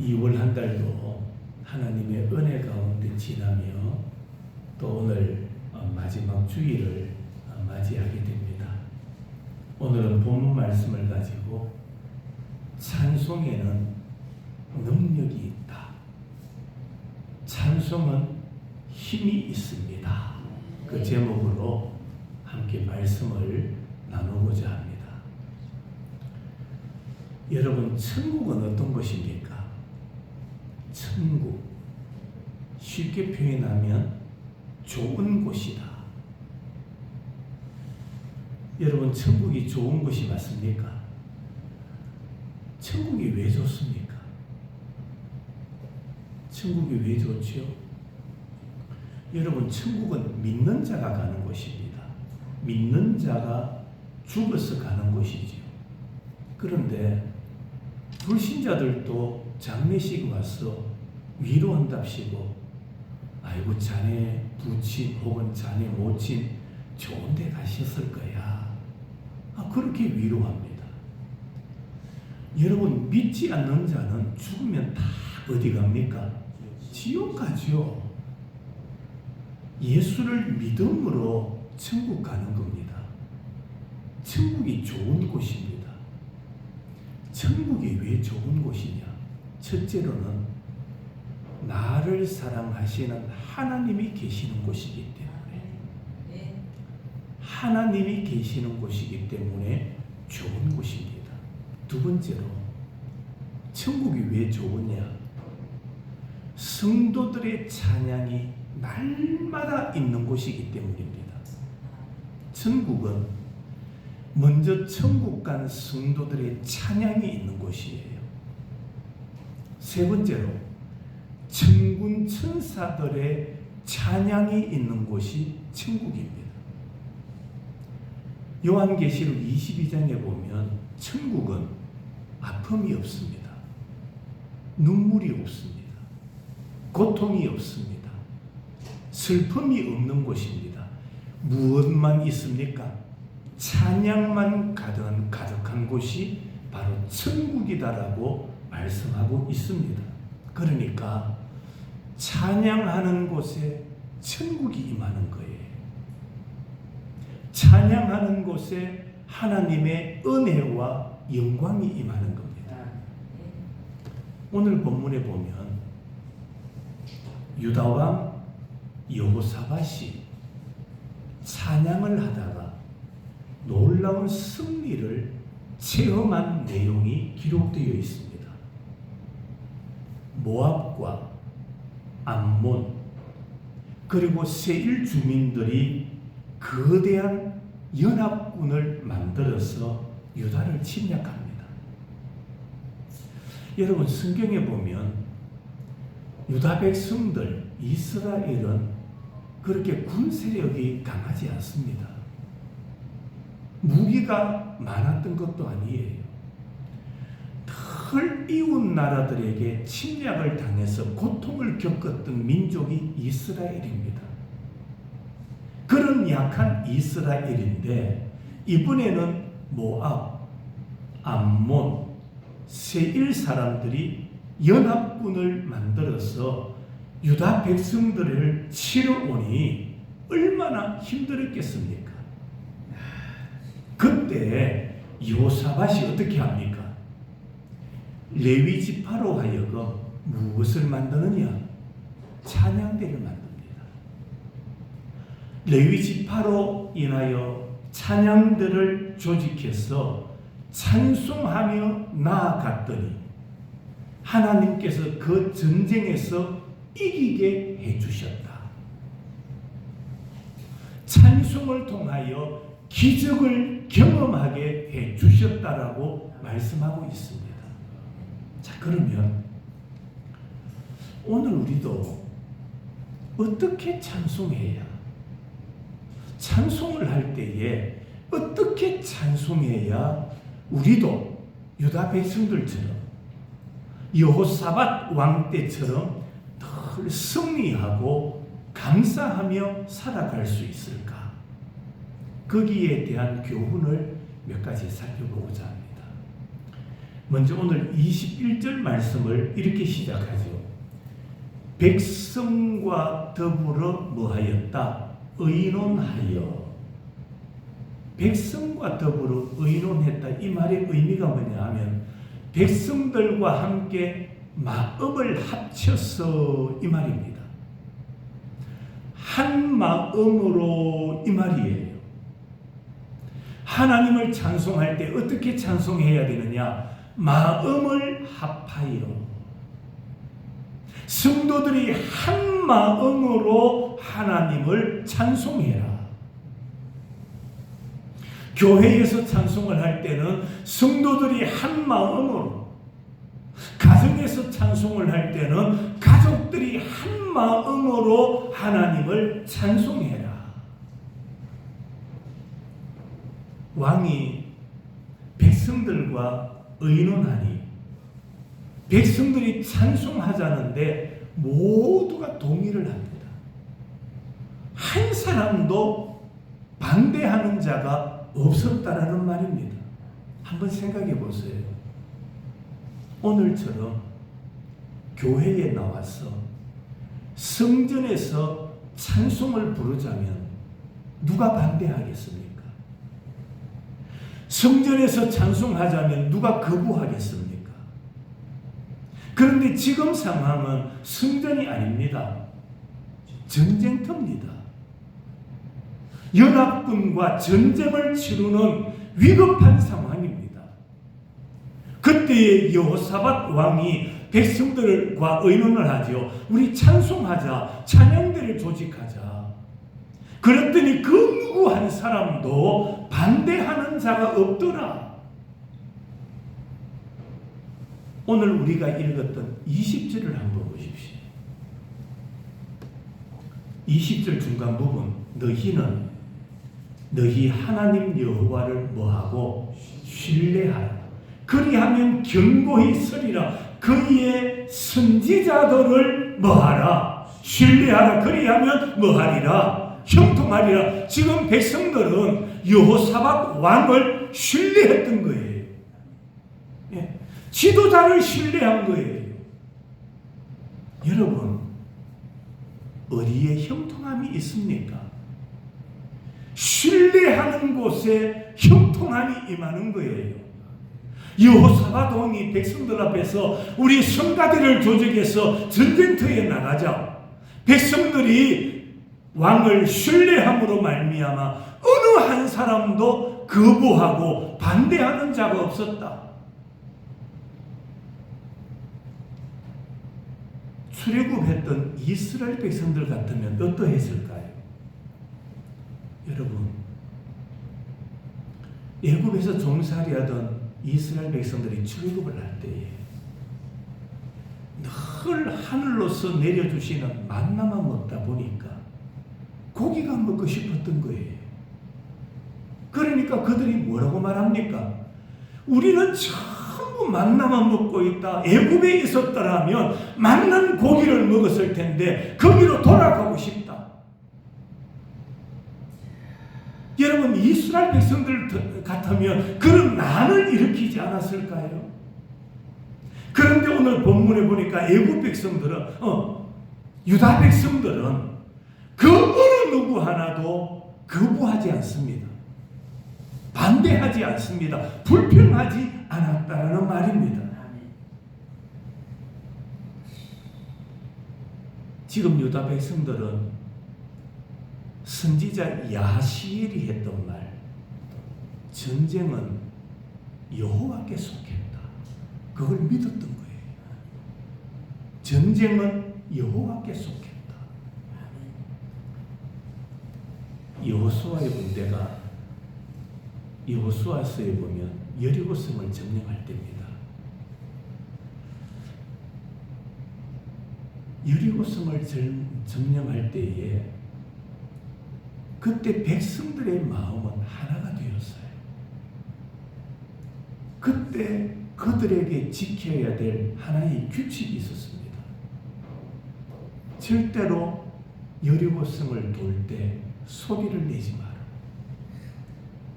2월 한 달도 하나님의 은혜 가운데 지나며 또 오늘 마지막 주일을 맞이하게 됩니다. 오늘은 본문 말씀을 가지고 찬송에는 능력이 있다. 찬송은 힘이 있습니다. 그 제목으로 함께 말씀을 나누고자 합니다. 여러분, 천국은 어떤 곳입니까? 천국, 쉽게 표현하면 좋은 곳이다. 여러분, 천국이 좋은 곳이 맞습니까? 천국이 왜 좋습니까? 천국이 왜 좋지요? 여러분, 천국은 믿는 자가 가는 곳입니다. 믿는 자가 죽어서 가는 곳이지요. 그런데 불신자들도 장례식 와서 위로한답시고, 아이고 자네 부친 혹은 자네 모친 좋은 데 가셨을 거야. 그렇게 위로합니다. 여러분, 믿지 않는 자는 죽으면 다 어디 갑니까? 지옥 가죠. 예수를 믿음으로 천국 가는 겁니다. 천국이 좋은 곳입니다. 천국이 왜 좋은 곳이냐? 첫째로는 나를 사랑하시는 하나님이 계시는 곳이기 때문에, 하나님이 계시는 곳이기 때문에 좋은 곳입니다. 두 번째로, 천국이 왜 좋으냐? 성도들의 찬양이 날마다 있는 곳이기 때문입니다. 천국은 먼저 천국 간 성도들의 찬양이 있는 곳이에요. 세 번째로, 천군 천사들의 찬양이 있는 곳이 천국입니다. 요한계시록 22장에 보면 천국은 아픔이 없습니다. 눈물이 없습니다. 고통이 없습니다. 슬픔이 없는 곳입니다. 무엇만 있습니까? 찬양만 가득한 곳이 바로 천국이다라고 말씀하고 있습니다. 그러니까 찬양하는 곳에 천국이 임하는 거예요. 찬양하는 곳에 하나님의 은혜와 영광이 임하는 겁니다. 오늘 본문에 보면 유다왕 여호사밧이 찬양을 하다가 놀라운 승리를 체험한 내용이 기록되어 있습니다. 모압과 암몬 그리고 세일 주민들이 거대한 연합군을 만들어서 유다를 침략합니다. 여러분, 성경에 보면 유다 백성들, 이스라엘은 그렇게 군 세력이 강하지 않습니다. 무기가 많았던 것도 아니에요. 늘 이웃 나라들에게 침략을 당해서 고통을 겪었던 민족이 이스라엘입니다. 그런 약한 이스라엘인데 이번에는 모압, 암몬, 세일 사람들이 연합군을 만들어서 유다 백성들을 치러 오니 얼마나 힘들었겠습니까? 그때 여호사밧이 어떻게 합니까? 레위 지파로 하여금 무엇을 만드느냐? 찬양대를 만듭니다. 레위 지파로 인하여 찬양대를 조직해서 찬송하며 나아갔더니 하나님께서 그 전쟁에서 이기게 해주셨다. 찬송을 통하여 기적을 경험하게 해주셨다라고 말씀하고 있습니다. 자, 그러면 오늘 우리도 어떻게 찬송해야, 찬송을 할 때에 어떻게 찬송해야 우리도 유다 백성들처럼 여호사밧 왕 때처럼 늘 승리하고 감사하며 살아갈 수 있을까? 거기에 대한 교훈을 몇 가지 살펴보고자 합니다. 먼저 오늘 21절 말씀을 이렇게 시작하죠. 백성과 더불어 뭐하였다? 의논하여. 백성과 더불어 의논했다. 이 말의 의미가 뭐냐 하면 백성들과 함께 마음을 합쳐서 이 말입니다. 한 마음으로 이 말이에요. 하나님을 찬송할 때 어떻게 찬송해야 되느냐? 마음을 합하여. 성도들이 한 마음으로 하나님을 찬송해라. 교회에서 찬송을 할 때는 성도들이 한 마음으로, 가정에서 찬송을 할 때는 가족들이 한 마음으로 하나님을 찬송해라. 왕이 백성들과 의논하니 백성들이 찬송하자는데 모두가 동의를 합니다. 한 사람도 반대하는 자가 없었다라는 말입니다. 한번 생각해 보세요. 오늘처럼 교회에 나와서 성전에서 찬송을 부르자면 누가 반대하겠습니까? 성전에서 찬송하자면 누가 거부하겠습니까? 그런데 지금 상황은 성전이 아닙니다. 전쟁터입니다. 연합군과 전쟁을 치르는 위급한 상황입니다. 그때에 여호사밧 왕이 백성들과 의논을 하죠. 우리 찬송하자, 찬양대를 조직하자. 그랬더니 그 누구 한 사람도 반대하는 자가 없더라. 오늘 우리가 읽었던 20절을 한번 보십시오. 20절 중간 부분, 너희 하나님 여호와를 뭐하고 신뢰하라. 그리하면 견고히 서리라. 그의 선지자들을 뭐하라. 신뢰하라. 그리하면 뭐하리라. 형통하리라. 지금 백성들은 여호사밧 왕을 신뢰했던 거예요. 예. 지도자를 신뢰한 거예요. 여러분, 어디에 형통함이 있습니까? 신뢰하는 곳에 형통함이 임하는 거예요. 여호사밧 왕이 백성들 앞에서 우리 성가대를 조직해서 전쟁터에 나가자. 백성들이 왕을 신뢰함으로 말미암아 어느 한 사람도 거부하고 반대하는 자가 없었다. 출애굽했던 이스라엘 백성들 같으면 어떠했을까요? 여러분, 애굽에서 종살이하던 이스라엘 백성들이 출애굽을 할 때에 늘 하늘로서 내려주시는 만나만 먹다 보니까 고기가 먹고 싶었던 거예요. 그러니까 그들이 뭐라고 말합니까? 우리는 전부 만나만 먹고 있다. 애굽에 있었더라면 만난 고기를 먹었을 텐데 거기로 돌아가고 싶다. 여러분, 이스라엘 백성들 같으면 그런 난을 일으키지 않았을까요? 그런데 오늘 본문에 보니까 애굽 백성들은 유다 백성들은 그 어느 누구 하나도 거부하지 않습니다. 반대하지 않습니다. 불평하지 않았다는 말입니다. 지금 유다 백성들은 선지자 야시엘이 했던 말, 전쟁은 여호와께 속했다. 그걸 믿었던 거예요. 전쟁은 여호와께 속했다. 여호수아의 군대가 여호수아서에 보면 여리고성을 점령할 때입니다. 여리고성을 점령할 때에 그때 백성들의 마음은 하나가 되었어요. 그때 그들에게 지켜야 될 하나의 규칙이 있었습니다. 절대로 여리고성을 돌 때 소리를 내지 마라.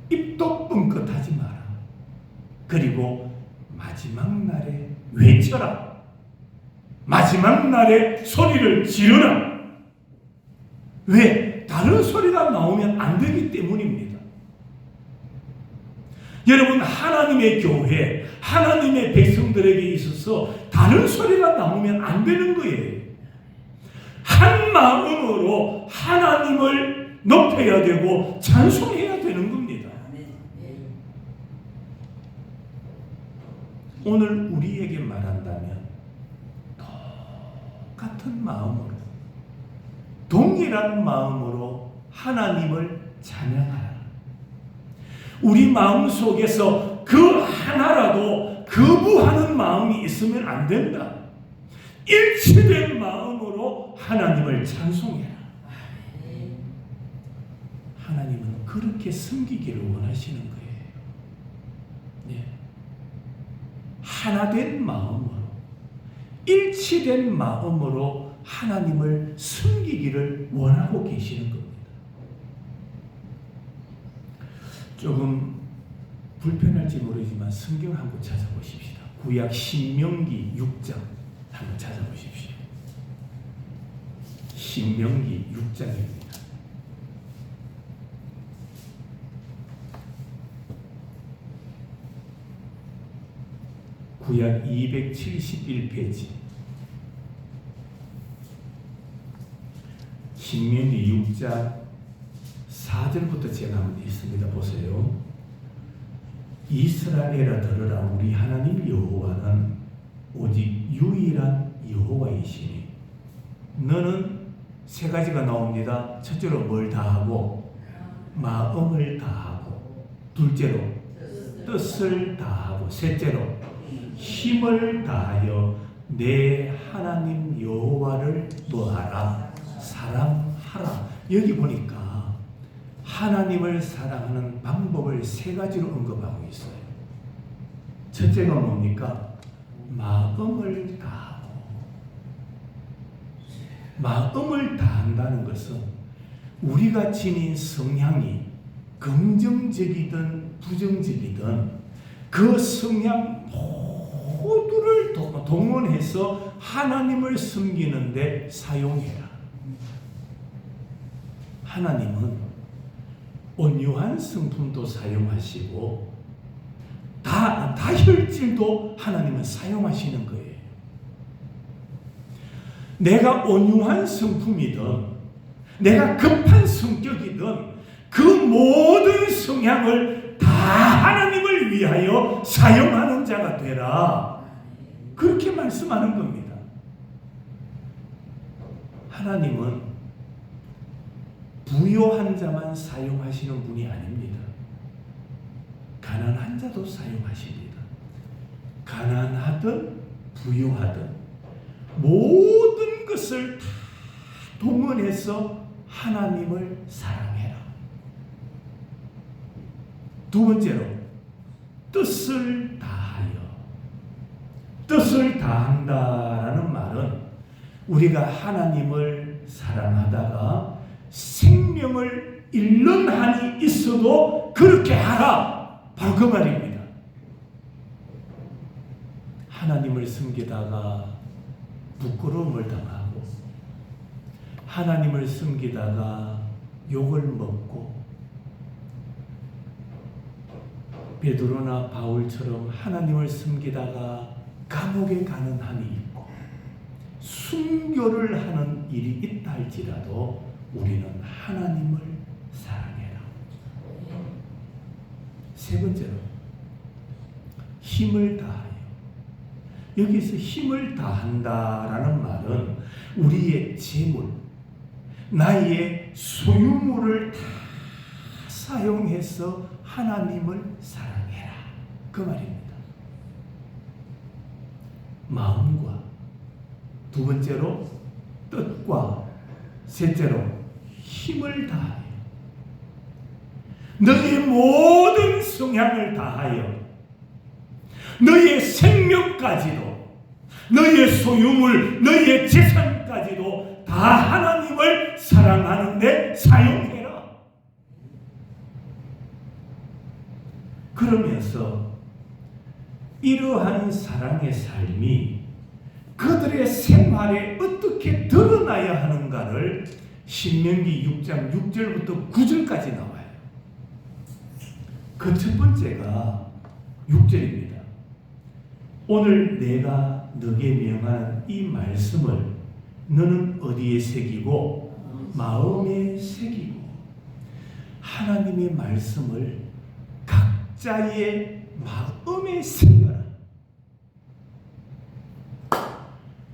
입도 뻥끗하지 마라. 그리고 마지막 날에 외쳐라. 마지막 날에 소리를 지르라. 왜? 다른 소리가 나오면 안 되기 때문입니다. 여러분, 하나님의 교회, 하나님의 백성들에게 있어서 다른 소리가 나오면 안 되는 거예요. 한 마음으로 하나님을 높여야 되고 찬송해야 되는 겁니다. 오늘 우리에게 말한다면 똑같은 마음으로, 동일한 마음으로 하나님을 찬양하라. 우리 마음 속에서 그 하나라도 거부하는 마음이 있으면 안 된다. 일치된 마음으로 하나님을 찬송해라. 하나님은 그렇게 섬기기를 원하시는 거예요. 네. 하나된 마음으로, 일치된 마음으로 하나님을 섬기기를 원하고 계시는 겁니다. 조금 불편할지 모르지만 성경 한번 찾아보십시다. 구약 신명기 6장 한번 찾아보십시오. 신명기 6장입니다. 구약 271페이지. 신명기 6장 4절부터 제가 한번 읽습니다. 보세요. 이스라엘아 들으라. 우리 하나님 여호와는 오직 유일한 여호와이시니 너는 세 가지가 나옵니다. 첫째로 뭘 다하고 마음을 다하고, 둘째로 뜻을 다하고, 셋째로 힘을 다하여 내 하나님 여호와를 뭐하라? 사랑하라. 여기 보니까 하나님을 사랑하는 방법을 세 가지로 언급하고 있어요. 첫째가 뭡니까? 마음을 다하고. 마음을 다한다는 것은 우리가 지닌 성향이 긍정적이든 부정적이든 그 성향 모두를 동원해서 하나님을 섬기는데 사용해라. 하나님은 온유한 성품도 사용하시고 다혈질도 하나님은 사용하시는 거예요. 내가 온유한 성품이든 내가 급한 성격이든 그 모든 성향을 다 하나님을 위하여 사용하는 자가 되라. 그렇게 말씀하는 겁니다. 하나님은 부요한 자만 사용하시는 분이 아닙니다. 가난한 자도 사용하십니다. 가난하든 부요하든 모든 것을 다 동원해서 하나님을 사랑해라. 두 번째로 뜻을 다하여. 뜻을 다한다라는 말은 우리가 하나님을 사랑하다가 생명을 잃는 한이 있어도 그렇게 하라. 바로 그 말입니다. 하나님을 섬기다가 부끄러움을 당하고, 하나님을 섬기다가 욕을 먹고, 베드로나 바울처럼 하나님을 섬기다가 감옥에 가는 한이 있고, 순교를 하는 일이 있다 할지라도 우리는 하나님을 사랑해라. 세 번째로 힘을 다하여. 여기서 힘을 다한다라는 말은 우리의 재물, 나의 소유물을 다 사용해서 하나님을 사랑해라. 그 말입니다. 마음과, 두 번째로 뜻과, 셋째로 힘을 다하여 너의 모든 성향을 다하여 너의 생명까지도, 너의 소유물, 너의 재산까지도 다 하나님을 사랑하는데 사용해라. 그러면서 이러한 사랑의 삶이 그들의 생활에 어떻게 드러나야 하는가를 신명기 6장 6절부터 9절까지 나와요. 그 첫 번째가 6절입니다. 오늘 내가 너게 명하는 이 말씀을 너는 어디에 새기고 마음에 새기고. 하나님의 말씀을 각자의 마음에 새겨라.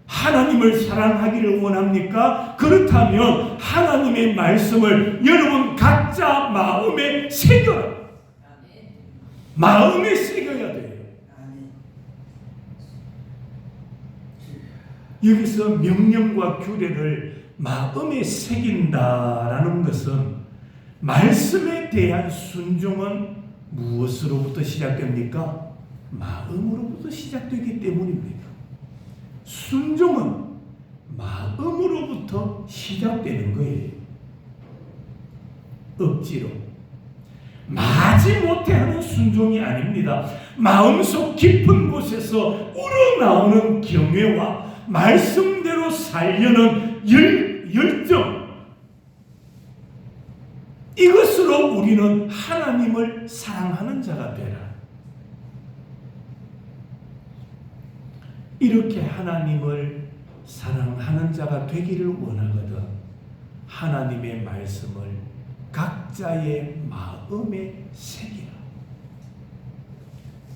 하나님을 사랑하기를 원합니까? 그렇다면 하나님의 말씀을 여러분 각자 마음에 새겨라. 마음에 새겨야 돼요. 여기서 명령과 규례를 마음에 새긴다라는 것은 말씀에 대한 순종은 무엇으로부터 시작됩니까? 마음으로부터 시작되기 때문입니다. 순종은 마음으로부터 시작되는 거예요. 억지로 마지 못해 하는 순종이 아닙니다. 마음속 깊은 곳에서 우러나오는 경외와 말씀대로 살려는 열정, 이것으로 우리는 하나님을 사랑하는 자가 되라. 이렇게 하나님을 사랑하는 자가 되기를 원하거든 하나님의 말씀을 각자의 마음에 새기라.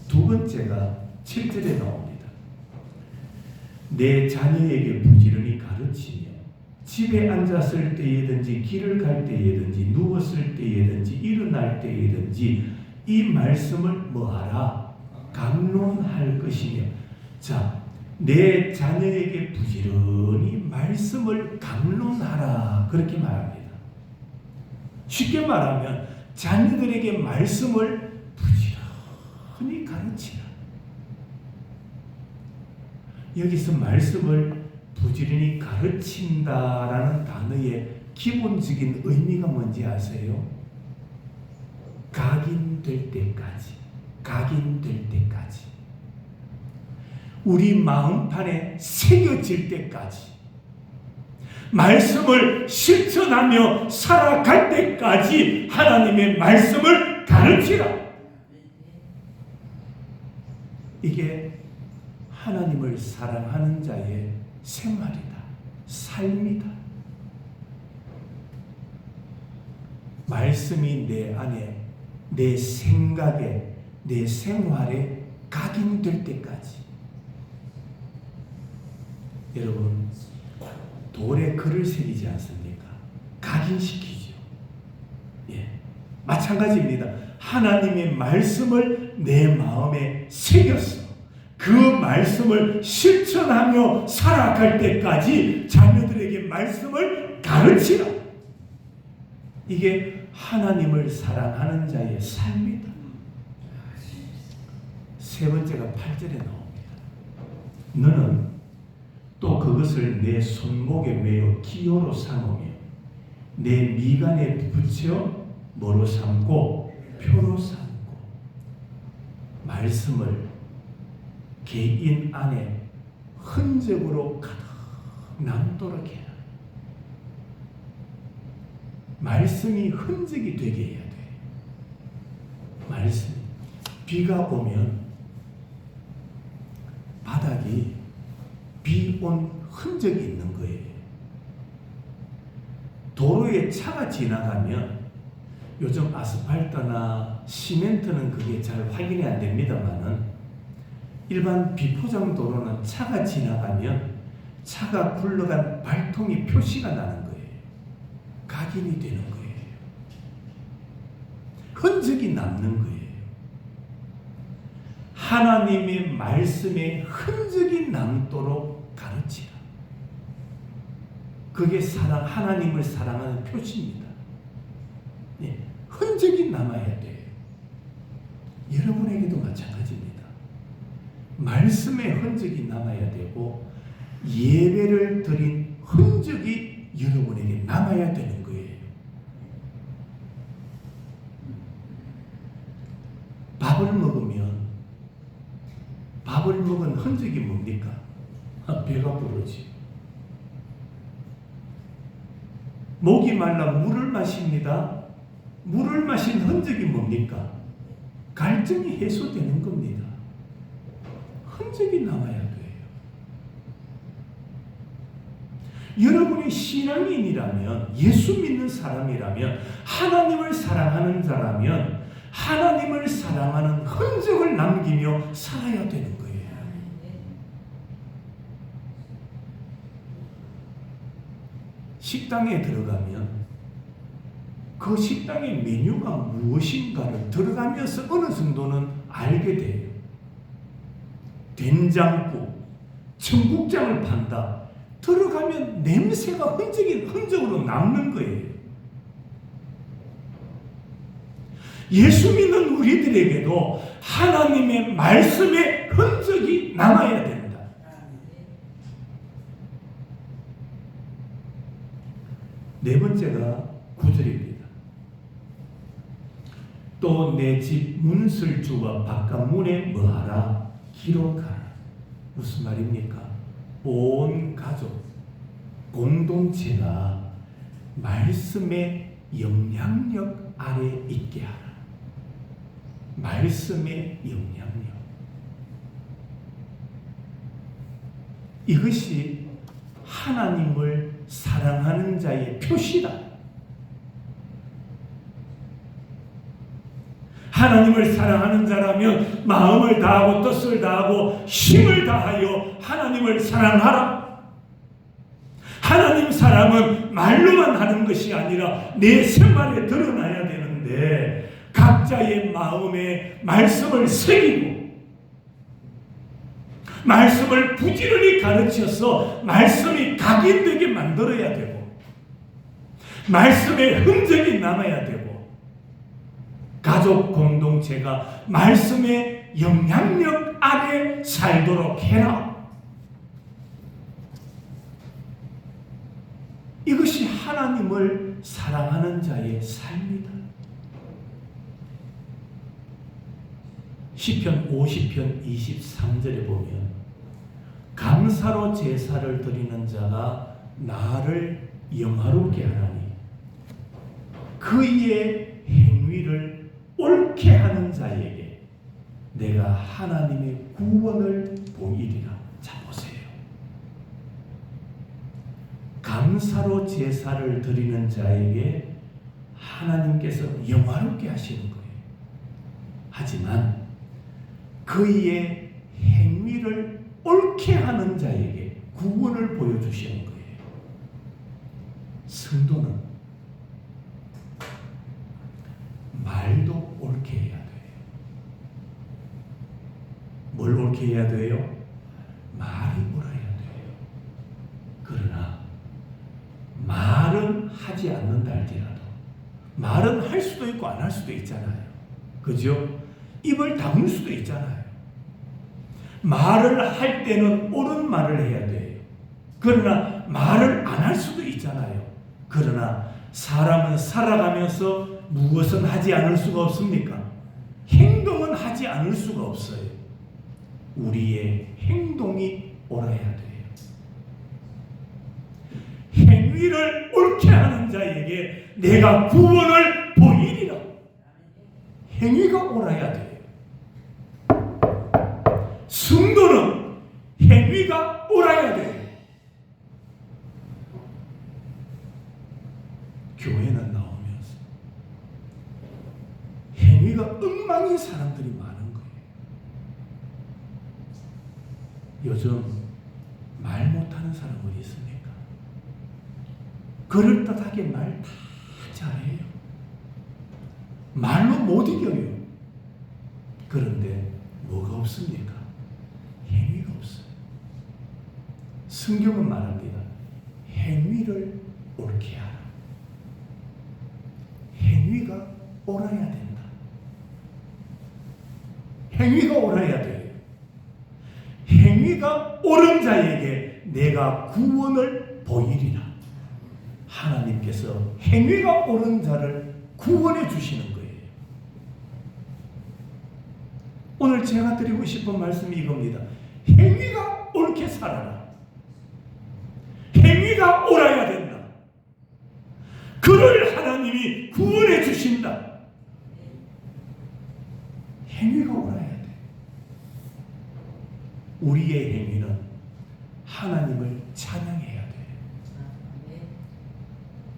두 번째가 7절에 나옵니다. 내 자녀에게 부지런히 가르치며 집에 앉았을 때에든지 길을 갈 때에든지 누웠을 때에든지 일어날 때에든지 이 말씀을 뭐하라? 강론할 것이며. 자, 내 자녀에게 부지런히 말씀을 강론하라, 그렇게 말합니다. 쉽게 말하면 자녀들에게 말씀을 부지런히 가르치라. 여기서 말씀을 부지런히 가르친다라는 단어의 기본적인 의미가 뭔지 아세요? 각인될 때까지, 각인될 때까지, 우리 마음판에 새겨질 때까지, 말씀을 실천하며 살아갈 때까지 하나님의 말씀을 가르치라. 이게 하나님을 사랑하는 자의 생활이다, 삶이다. 말씀이 내 안에, 내 생각에, 내 생활에 각인될 때까지. 여러분, 돌에 글을 새기지 않습니까? 각인시키죠. 예, 마찬가지입니다. 하나님의 말씀을 내 마음에 새겼어. 그 말씀을 실천하며 살아갈 때까지 자녀들에게 말씀을 가르치라. 이게 하나님을 사랑하는 자의 삶이다. 세 번째가 8절에 나옵니다. 너는 또 그것을 내 손목에 매어 기호로 삼으며 내 미간에 붙여 뭐로 삼고? 표로 삼고. 말씀을 개인 안에 흔적으로 가득 남도록 해라. 말씀이 흔적이 되게 해야 돼. 말씀. 비가 오면 바닥이 비 온 흔적이 있는 거예요. 도로에 차가 지나가면, 요즘 아스팔트나 시멘트는 그게 잘 확인이 안 됩니다만은 일반 비포장 도로는 차가 지나가면 차가 굴러간 발통이 표시가 나는 거예요. 각인이 되는 거예요. 흔적이 남는 거예요. 하나님의 말씀에 흔적이 남도록 가르치라. 그게 하나님을 사랑하는 표시입니다. 네, 흔적이 남아야 돼요. 여러분에게도 마찬가지입니다. 말씀의 흔적이 남아야 되고 예배를 드린 흔적이 여러분에게 남아야 되는 거예요. 밥을 먹으면 밥을 먹은 흔적이 뭡니까? 배가 부르지. 목이 말라 물을 마십니다. 물을 마신 흔적이 뭡니까? 갈증이 해소되는 겁니다. 흔적이 남아야 돼요. 여러분이 신앙인이라면, 예수 믿는 사람이라면, 하나님을 사랑하는 자라면 하나님을 사랑하는 흔적을 남기며 살아야 되는 거예요. 식당에 들어가면 그 식당의 메뉴가 무엇인가를 들어가면서 어느 정도는 알게 돼요. 된장국, 청국장을 판다. 들어가면 냄새가 흔적으로 남는 거예요. 예수 믿는 우리들에게도 하나님의 말씀의 흔적이 남아야 된다. 네 번째가 9절입니다. 또 내 집 문설주와 바깥문에 뭐하라? 기록하라. 무슨 말입니까? 온 가족, 공동체가 말씀의 영향력 아래 있게 하라. 말씀의 영향력. 이것이 하나님을 사랑하는 자의 표시다. 하나님을 사랑하는 자라면 마음을 다하고 뜻을 다하고 힘을 다하여 하나님을 사랑하라. 하나님 사랑은 말로만 하는 것이 아니라 내 생활에 드러나야 되는데, 각자의 마음에 말씀을 새기고 말씀을 부지런히 가르쳐서 말씀이 각인되게 만들어야 되고, 말씀의 흔적이 남아야 되고, 가족 공동체가 말씀의 영향력 아래 살도록 해라. 이것이 하나님을 사랑하는 자의 삶이다. 시편 50편 23절에 보면 감사로 제사를 드리는 자가 나를 영화롭게 하나니 그의 행위를 옳게 하는 자에게 내가 하나님의 구원을 보이리라. 자 보세요. 감사로 제사를 드리는 자에게 하나님께서 영화롭게 하시는 거예요. 하지만 그의 행위를 옳게 하는 자에게 구원을 보여주시는 거예요. 성도는 말도 옳게 해야 돼요. 뭘 옳게 해야 돼요? 말이 옳아야 돼요. 그러나 말은 하지 않는다 할지라도, 말은 할 수도 있고 안 할 수도 있잖아요. 그죠? 입을 다물 수도 있잖아요. 말을 할 때는 옳은 말을 해야 돼요. 그러나 말을 안 할 수도 있잖아요. 그러나 사람은 살아가면서 무엇은 하지 않을 수가 없습니까? 행동은 하지 않을 수가 없어요. 우리의 행동이 옳아야 돼요. 행위를 옳게 하는 자에게 내가 구원을 보이리라. 행위가 옳아야 돼요. 성도는 행위가 옳아야 돼요. 교회는 나오면서 행위가 엉망인 사람들이 많은 거예요. 요즘 말 못하는 사람 어디 있습니까? 그럴듯하게 말 다 잘해요. 말로 못 이겨요. 그런데 뭐가 없습니까? 행위가 없어요. 성경은 말합니다. 행위를 옳게 하라. 행위가 옳아야 된다. 행위가 옳아야 돼요. 행위가 옳은 자에게 내가 구원을 보이리라. 하나님께서 행위가 옳은 자를 구원해 주시는 거예요. 오늘 제가 드리고 싶은 말씀이 이겁니다. 행위가 옳게 살아라. 행위가 옳아야 된다. 그를 하나님이 구원해 주신다. 행위가 옳아야 돼. 우리의 행위는 하나님을 찬양해야 돼.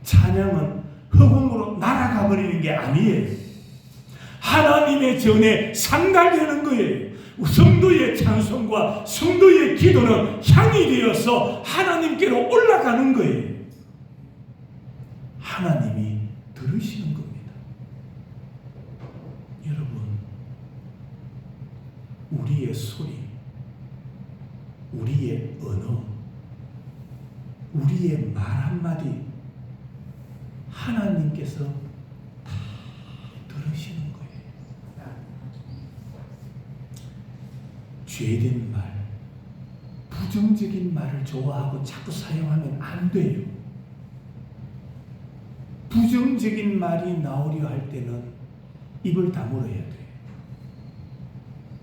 찬양은 허공으로 날아가 버리는 게 아니에요. 하나님의 전에 상달되는 거예요. 성도의 찬송과 성도의 기도는 향이 되어서 하나님께로 올라가는 거예요. 하나님이 들으시는 겁니다. 여러분, 우리의 소리, 우리의 언어, 우리의 말 한마디 하나님께서 다 들으시는 거예요. 죄된 말, 부정적인 말을 좋아하고 자꾸 사용하면 안 돼요. 부정적인 말이 나오려 할 때는 입을 다물어야 돼요.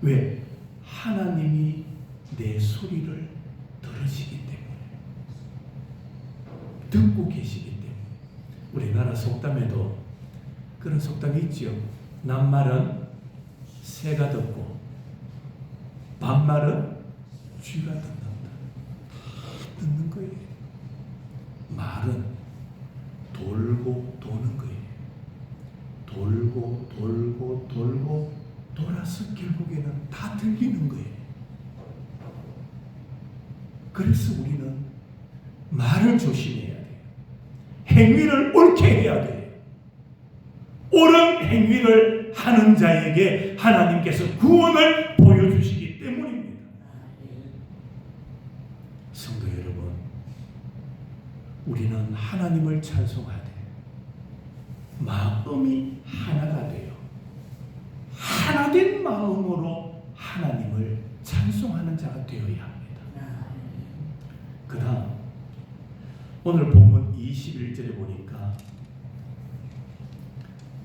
왜? 하나님이 내 소리를 들으시기 때문에, 듣고 계시기 때문에. 우리나라 속담에도 그런 속담이 있죠. 남말은 새가 듣고 반말은 쥐가 듣는다. 다 듣는 거예요. 말은 돌고 도는 거예요. 돌고 돌고 돌고 돌아서 결국에는 다 들리는 거예요. 그래서 우리는 말을 조심해야 돼요. 행위를 옳게 해야 돼요. 옳은 행위를 하는 자에게 하나님께서 구원을 보여주시기 때문입니다. 성도 여러분, 우리는 하나님을 찬송하되 마음이 하나가 되어 하나된 마음으로 하나님을 찬송하는 자가 되어야 합니다. 그 다음 오늘 본문 21절에 보니까,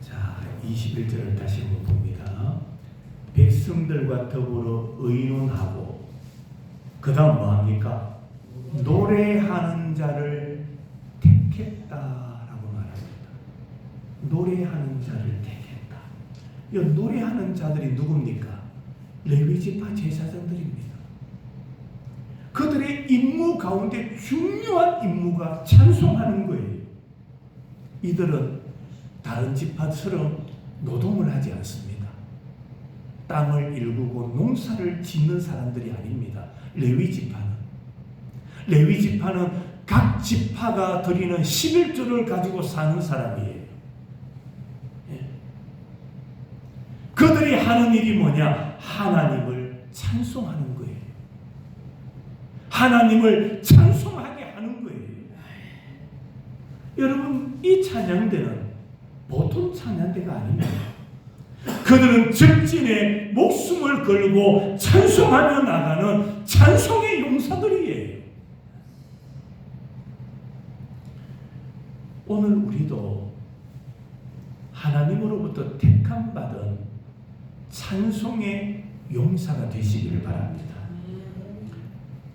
자 21절을 다시 한번 봅니다. 백성들과 더불어 의논하고 그 다음 뭐합니까? 노래하는 자를 택했다라고 말합니다. 노래하는 자를 택했다. 이 노래하는 자들이 누굽니까? 레위지파 제사장들입니다. 그들의 임무 가운데 중요한 임무가 찬송하는 거예요. 이들은 다른 지파처럼 노동을 하지 않습니다. 땅을 일구고 농사를 짓는 사람들이 아닙니다. 레위지파는 각 지파가 드리는 11조를 가지고 사는 사람이에요. 예. 그들이 하는 일이 뭐냐? 하나님을 찬송하는 거예요. 하나님을 찬송하게 하는 거예요. 여러분, 이 찬양대는 보통 찬양대가 아닙니다. 그들은 적진에 목숨을 걸고 찬송하며 나가는 찬송의 용사들이에요. 오늘 우리도 하나님으로부터 택함받은 찬송의 용사가 되시기를 바랍니다.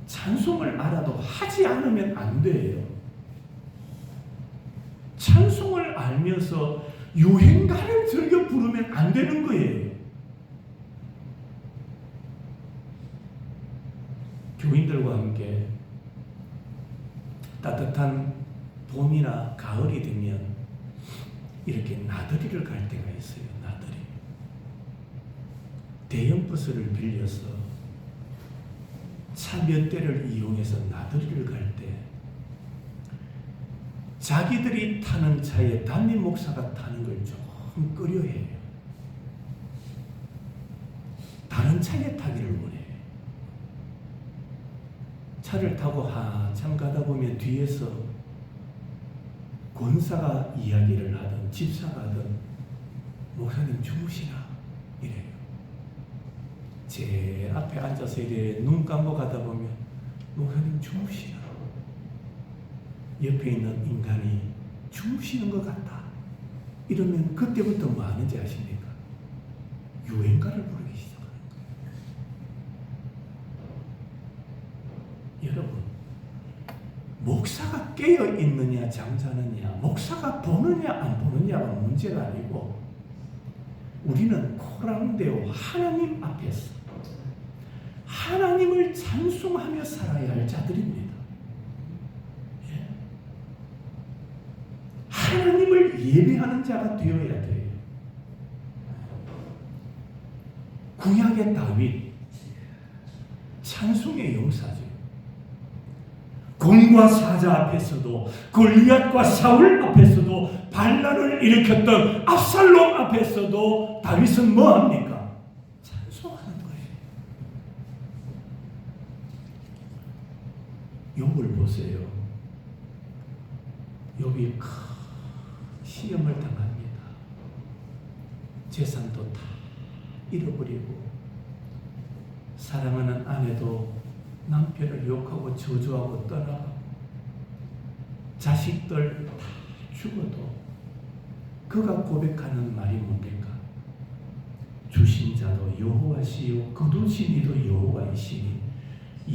찬송을 알아도 하지 않으면 안 돼요. 찬송을 알면서 유행가를 즐겨 부르면 안 되는 거예요. 교인들과 함께 따뜻한 봄이나 가을이 되면 이렇게 나들이를 갈 때가 있어요. 나들이. 대형 버스를 빌려서 차 몇 대를 이용해서 나들이를 갈 때 자기들이 타는 차에 담임 목사가 타는 걸 조금 꺼려해요. 다른 차에 타기를 원해요. 차를 타고 한참 가다 보면 뒤에서 권사가 이야기를 하든 집사가 하든 목사님 주무시나 이래요. 제 앞에 앉아서 이래 눈 감고 가다 보면 목사님 주무시나, 옆에 있는 인간이 주무시는 것 같다 이러면 그때부터 뭐 하는지 아십니까? 유행가를 부르기 시작하는 여러분, 목사가 깨어 있느냐 잠자느냐, 목사가 보느냐 안 보느냐가 문제가 아니고, 우리는 코랑데오 하나님 앞에서 하나님을 찬송하며 살아야 할 자들입니다. 예. 하나님을 예배하는 자가 되어야 돼요. 구약의 다윗, 찬송의 용사죠. 공과 사자 앞에서도, 골리앗과 사울 앞에서도, 반란을 일으켰던 압살롬 앞에서도 다윗은 뭐합니까? 찬송하는 거예요. 욥을 보세요. 욥이 큰 시험을 당합니다. 재산도 다 잃어버리고, 사랑하는 아내도 남편을 욕하고 저주하고 떠나가고, 자식들 다 죽어도 그가 고백하는 말이 뭡니까? 주신 자도 여호와시요 거두신 이도 여호와이시니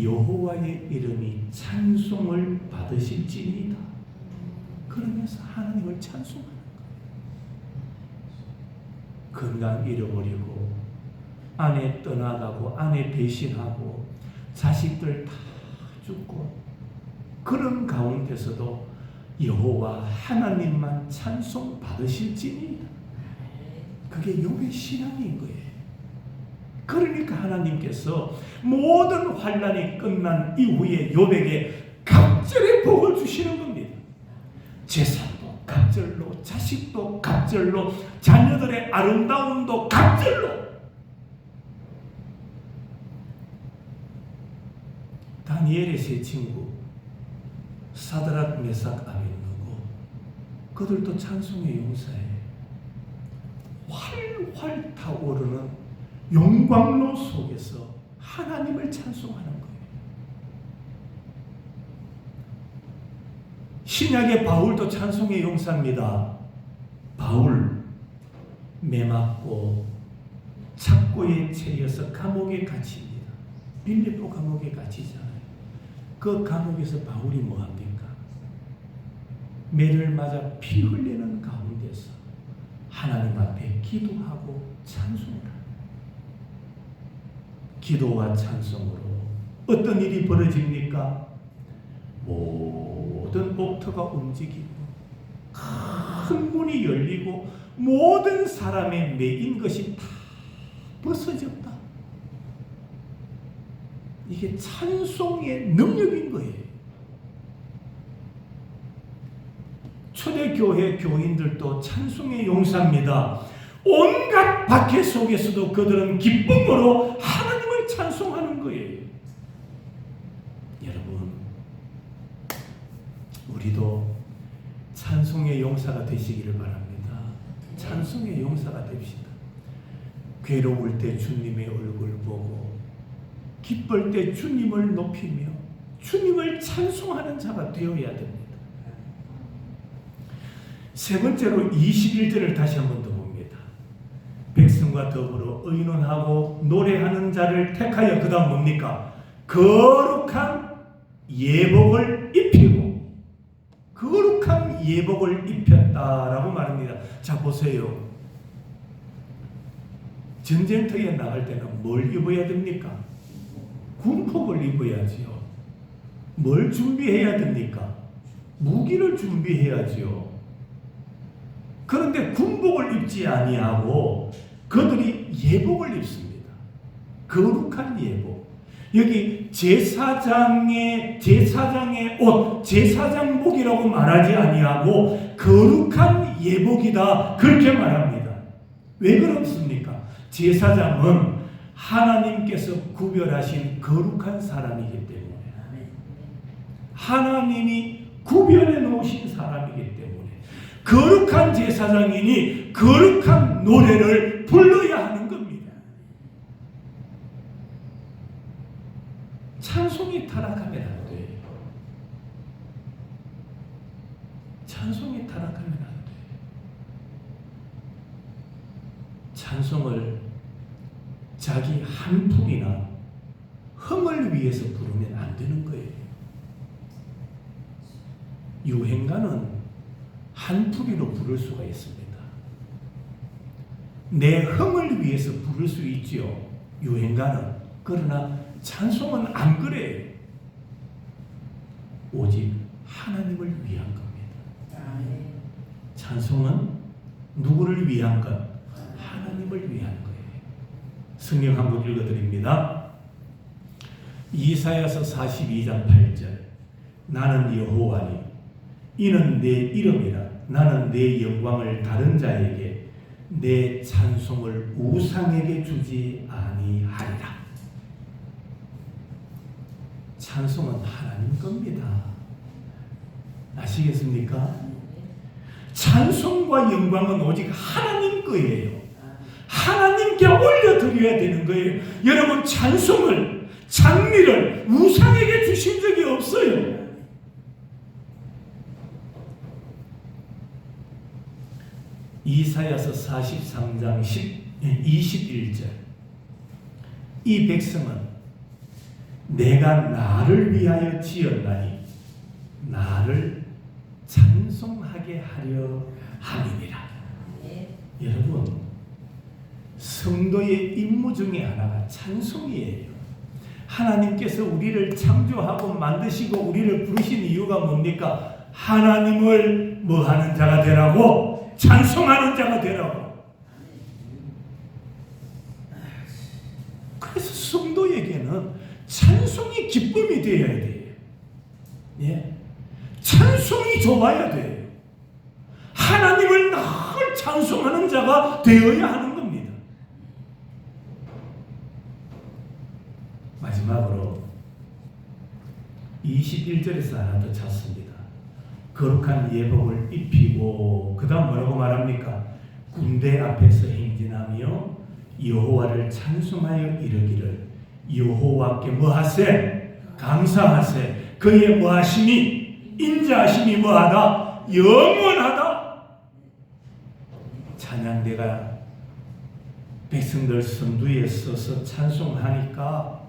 여호와의 이름이 찬송을 받으실지니이다. 그러면서 하나님을 찬송하는 거예요. 건강 잃어버리고, 아내 떠나가고, 아내 배신하고, 자식들 다 죽고, 그런 가운데서도 여호와 하나님만 찬송 받으실지니이다. 그게 욥의 신앙인 거예요. 그러니까 하나님께서 모든 환난이 끝난 이후에 욥에게 갑절의 복을 주시는 겁니다. 재산도 갑절로, 자식도 갑절로, 자녀들의 아름다움도 갑절로. 다니엘의 세 친구 사드락, 메삭, 아벳느고, 그들도 찬송의 용사예요. 활활 타오르는 영광로 속에서 하나님을 찬송하는 거예요. 신약의 바울도 찬송의 용사입니다. 바울 매맞고 착고에 채여서 감옥에 갇힙니다. 빌립보 감옥에 갇히잖아요. 그 감옥에서 바울이 뭐합니까? 매를 맞아 피 흘리는 가운데서 하나님 앞에 기도하고 찬송을 합니다. 기도와 찬송으로 어떤 일이 벌어집니까? 모든 옥토가 움직이고, 큰 문이 열리고, 모든 사람의 매인 것이 다 벗어졌다. 이게 찬송의 능력인 거예요. 초대교회 교인들도 찬송의 용사입니다. 온갖 박해 속에서도 그들은 기쁨으로 하나님을 찬송하는 거예요. 여러분, 우리도 찬송의 용사가 되시기를 바랍니다. 찬송의 용사가 됩시다. 괴로울 때 주님의 얼굴 보고, 기쁠 때 주님을 높이며 주님을 찬송하는 자가 되어야 됩니다. 세 번째로 21절을 다시 한 번 더 봅니다. 백성과 더불어 의논하고 노래하는 자를 택하여, 그 다음 뭡니까? 거룩한 예복을 입히고, 거룩한 예복을 입혔다라고 말합니다. 자, 보세요. 전쟁터에 나갈 때는 뭘 입어야 됩니까? 군복을 입어야지요. 뭘 준비해야 됩니까? 무기를 준비해야지요. 그런데 군복을 입지 아니하고 그들이 예복을 입습니다. 거룩한 예복. 여기 제사장의 옷, 제사장복이라고 말하지 아니하고 거룩한 예복이다, 그렇게 말합니다. 왜 그렇습니까? 제사장은 하나님께서 구별하신 거룩한 사람이기 때문에, 하나님이 구별해 놓으신 사람이기 때문에 거룩한 제사장이니 거룩한 노래를 불러야 하는 겁니다. 찬송이 타락하면 안 돼요. 찬송이 타락하면 안 돼요. 찬송을 자기 한풀이나 흥을 위해서 부르면 안 되는 거예요. 유행가는 한풀이로 부를 수가 있습니다. 내 흥을 위해서 부를 수 있지요, 유행가는. 그러나 찬송은 안 그래요. 오직 하나님을 위한 겁니다. 찬송은 누구를 위한 것? 하나님을 위한 거예요. 성경 한번 읽어드립니다. 이사야서 42장 8절. 나는 여호와니 이는 내 이름이라. 나는 내 영광을 다른 자에게 내 찬송을 우상에게 주지 아니하리라. 찬송은 하나님 겁니다. 아시겠습니까? 찬송과 영광은 오직 하나님 거예요. 하나님께 올려드려야 되는 거예요. 여러분, 찬송을, 장미를 우상에게 주신 적이 없어요. 이사야서 43장 21절. 이 백성은 내가 나를 위하여 지었나니 나를 찬송하게 하려 함이니라. 여러분, 성도의 임무 중에 하나가 찬송이에요. 하나님께서 우리를 창조하고 만드시고 우리를 부르신 이유가 뭡니까? 하나님을 뭐하는 자가 되라고? 찬송하는 자가 되라고. 그래서 성도에게는 찬송이 기쁨이 되어야 돼요. 예? 찬송이 좋아야 돼요. 하나님을 늘 찬송하는 자가 되어야 하는 겁니다. 마지막으로 21절에서 하나 더 찾습니다. 거룩한 예복을 입히고, 그 다음 뭐라고 말합니까? 군대 앞에서 행진하며 여호와를 찬송하여 이르기를 여호와께 뭐하세? 감사하세. 그의 뭐하심이? 인자하심이 뭐하다? 영원하다. 찬양대가 백성들 선두에 서서 찬송하니까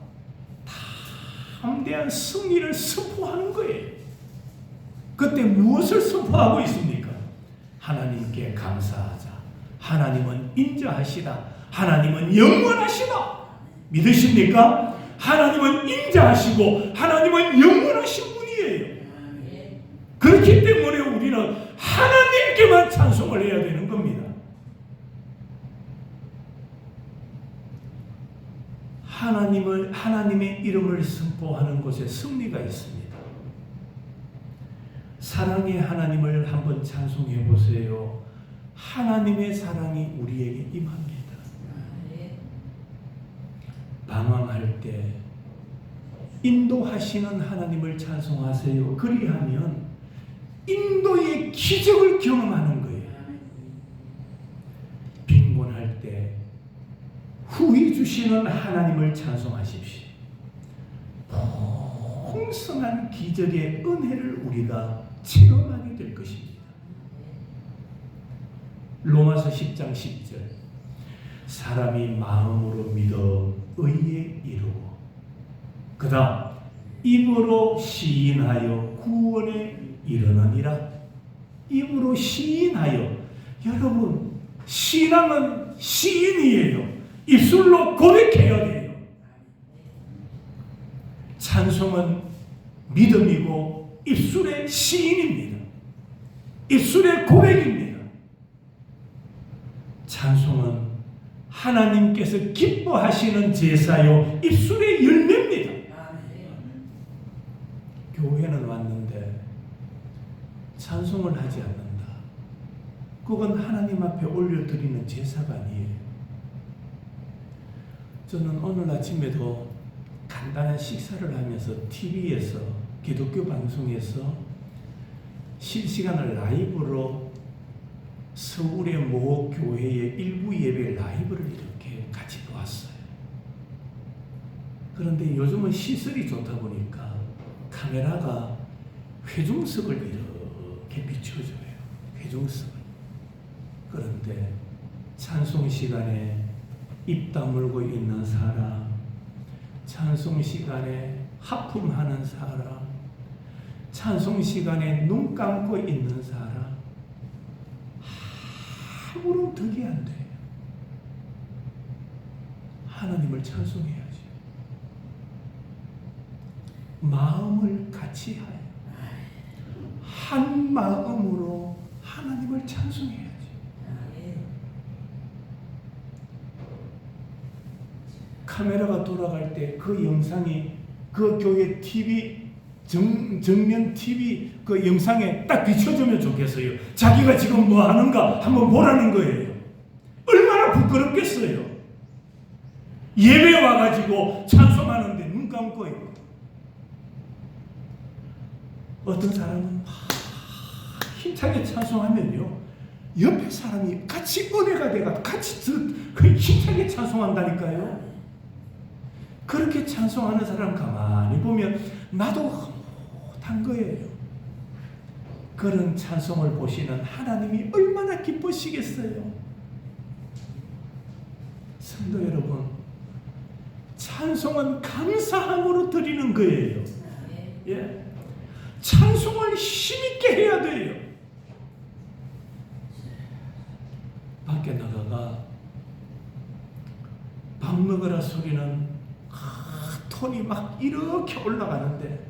담대한 승리를 선포하는 거예요. 그때 무엇을 선포하고 있습니까? 하나님께 감사하자. 하나님은 인자하시다. 하나님은 영원하시다. 믿으십니까? 하나님은 인자하시고 하나님은 영원하신 분이에요. 그렇기 때문에 우리는 하나님께만 찬송을 해야 되는 겁니다. 하나님의 이름을 선포하는 곳에 승리가 있습니다. 사랑의 하나님을 한번 찬송해 보세요. 하나님의 사랑이 우리에게 임합니다. 방황할 때 인도하시는 하나님을 찬송하세요. 그리하면 인도의 기적을 경험하는 거예요. 빈곤할 때 후히 주시는 하나님을 찬송하십시오. 풍성한 기적의 은혜를 우리가 체험하게 될 것입니다. 로마서 10장 10절. 사람이 마음으로 믿어 의에 이르고, 그 다음 입으로 시인하여 구원에 이르느니라. 입으로 시인하여. 여러분, 신앙은 시인이에요. 입술로 고백해야 돼요. 찬송은 믿음이고 입술의 시인입니다. 입술의 고백입니다. 찬송은 하나님께서 기뻐하시는 제사요 입술의 열매입니다. 교회는 왔는데 찬송을 하지 않는다. 그건 하나님 앞에 올려드리는 제사가 아니에요. 저는 오늘 아침에도 간단한 식사를 하면서 TV에서, 기독교 방송에서 실시간을 라이브로 서울의 모 교회의 일부 예배 라이브를 이렇게 같이 보았어요. 그런데 요즘은 시설이 좋다 보니까 카메라가 회중석을 이렇게 비춰줘요. 회중석을. 그런데 찬송 시간에 입 다물고 있는 사람, 찬송 시간에 하품하는 사람, 찬송 시간에 눈 감고 있는 사람 아무런 덕이 안 돼. 하나님을 찬송해야지. 마음을 같이 하여 한 마음으로 하나님을 찬송해야지. 카메라가 돌아갈 때 그 영상이 그 교회 TV 정면 TV 그 영상에 딱 비춰주면 좋겠어요. 자기가 지금 뭐 하는가 한번 보라는 거예요. 얼마나 부끄럽겠어요. 예배 와가지고 찬송하는데 눈 감고 있고. 어떤 사람은 힘차게 찬송하면요, 옆에 사람이 같이 은혜가 돼가 같이 힘차게 찬송한다니까요. 그렇게 찬송하는 사람 가만히 보면 나도 허무한 거예요. 그런 찬송을 보시는 하나님이 얼마나 기쁘시겠어요. 성도 여러분, 찬송은 감사함으로 드리는 거예요. 예. 찬송을 힘있게 해야 돼요. 밖에 나가가 밥 먹으라 소리는 톤이 막 이렇게 올라가는데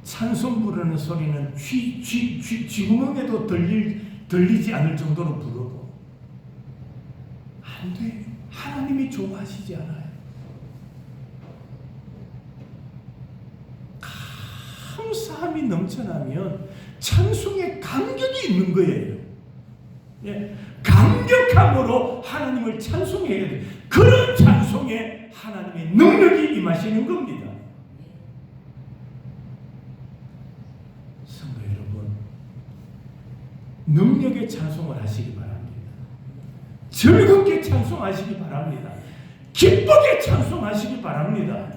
찬송 부르는 소리는 쥐구멍에도 들리지 않을 정도로 부르고 안 돼요. 하나님이 좋아하시지 않아요. 감사함이 넘쳐나면 찬송에 감격이 있는 거예요. 예, 감격함으로 하나님을 찬송해야 돼요. 그런 찬송에 하나님의 능력이 임하시는 겁니다. 성도 여러분, 능력의 찬송을 하시기 바랍니다. 즐겁게 찬송하시기 바랍니다. 기쁘게 찬송하시기 바랍니다.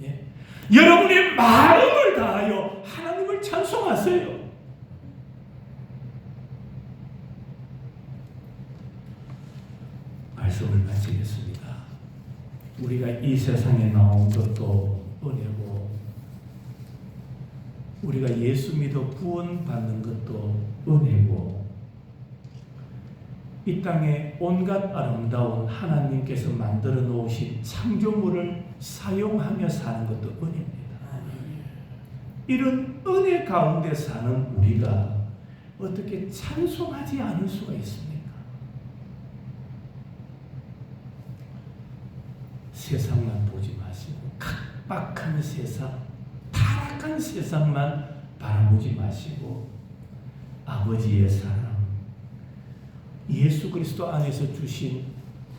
예. 여러분의 마음을 다하여 하나님을 찬송하세요. 말씀을 마치겠습니다. 우리가 이 세상에 나온 것도 은혜고, 우리가 예수 믿어 구원받는 것도 은혜고, 이 땅에 온갖 아름다운 하나님께서 만들어 놓으신 창조물을 사용하며 사는 것도 은혜입니다. 이런 은혜 가운데 사는 우리가 어떻게 찬송하지 않을 수가 있습니까? 세상만 보지 마시고 각박한 세상, 타락한 세상만 바라보지 마시고 아버지의 사랑, 예수 그리스도 안에서 주신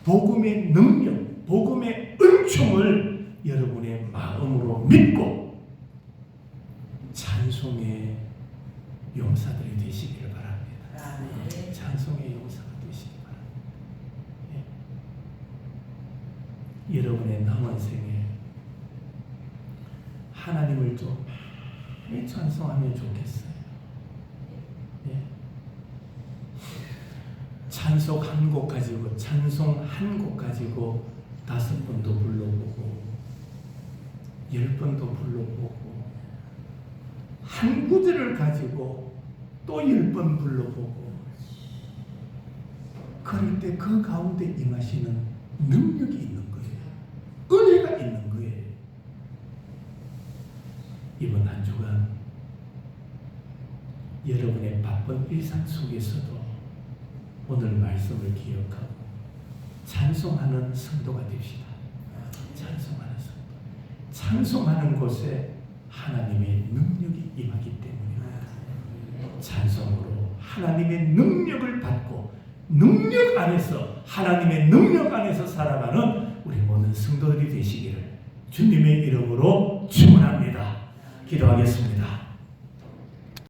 복음의 능력, 복음의 은총을 여러분의 마음으로 믿고 찬송의 용사들이 되시기를 바랍니다. 찬송의 용사가 되시기 바랍니다. 예. 여러분의 남은 생에 하나님을 좀 많이 찬송하면 좋겠어요. 예. 찬송 한 곡 가지고, 찬송 한 곡 가지고 5번도 불러보고 10번도 불러보고 한 구절을 가지고 또 10번 불러보고, 그럴 때 그 가운데 임하시는 능력이 있는 거예요. 은혜가 있는 거예요. 이번 한 주간 여러분의 바쁜 일상 속에서도 오늘 말씀을 기억하고 찬송하는 성도가 됩시다. 찬송하는 성도. 찬송하는 곳에 하나님의 능력이 임하기 때문입니다. 찬송으로 하나님의 능력을 받고 능력 안에서, 하나님의 능력 안에서 살아가는 우리 모든 성도들이 되시기를 주님의 이름으로 축원합니다. 기도하겠습니다.